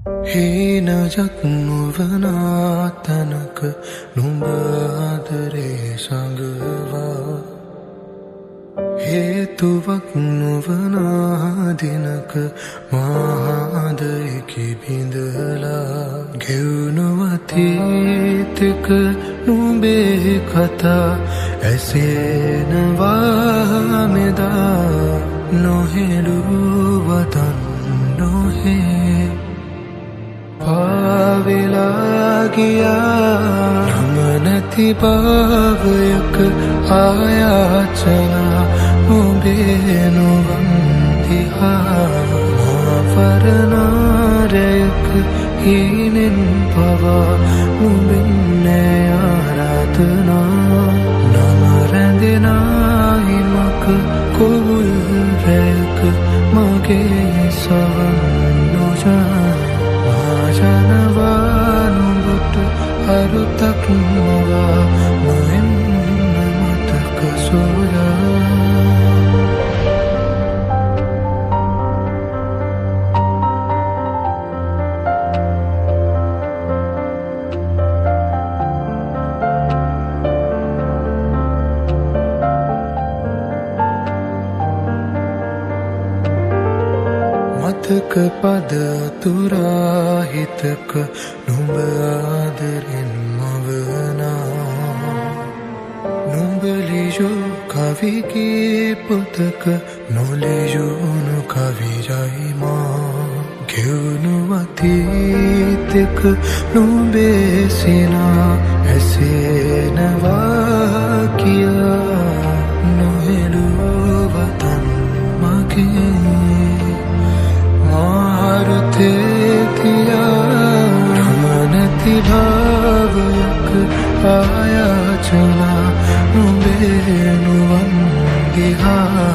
හීනජක් නුවනා තැනක නුඹ ආදරේ සඟවා හේතුවක් නොවනා දිනක මාදයකි බිඳලා ගෙවුණු අතීතක නුඹේ කතා ඇසෙනවා මෙදා නොහෙළුවතන් නොහේ පාවෙලා ගියා නම නැති භවයක ආයාචනා නුඹේ නුවන් දිහා මාවරණාරයක හීනෙන් පවා නුඹෙන් ආරාධනා නම රැඳෙනා හිමක කොවුල් රැයක මගේ සවන් නොජා ජනවා නුඹට අරුතක් නොවා නොෙන්න මතක සොයා මතක පද තුරා හිතක නුඹ ආදරෙන් මවනා නුඹ ලියූ කවිගේ පොතක නොලියුණු කවියයි මා ගෙවුණු අතීතක නුඹේ සිනා ඇසෙනවා කියා නොහෙළුවතන් මගේ මාරුතේතියා නමනැති භාවයක ආයාචනා නුඹේ නුවන් දිහා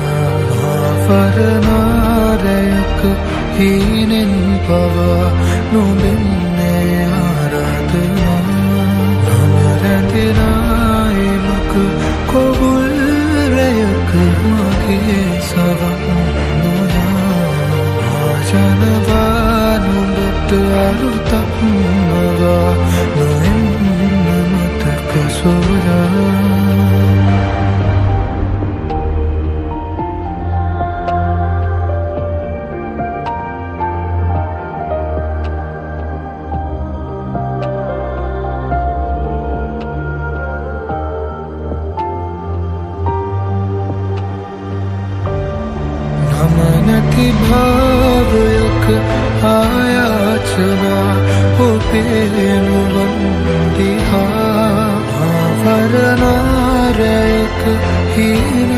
මාවරණාරයක හීනෙන් පවා නුඹෙන් ආරාධනා නම රැඳෙනා හිමක කොවුල් රැයක මගේ සවන් ජනවා නුඹට අරුතක් නොවා නොෙන්න මතක සොයා නැති භාවයක ආයාචනා ඔබේ නුවන් දිහා ආවරණාරයක හීන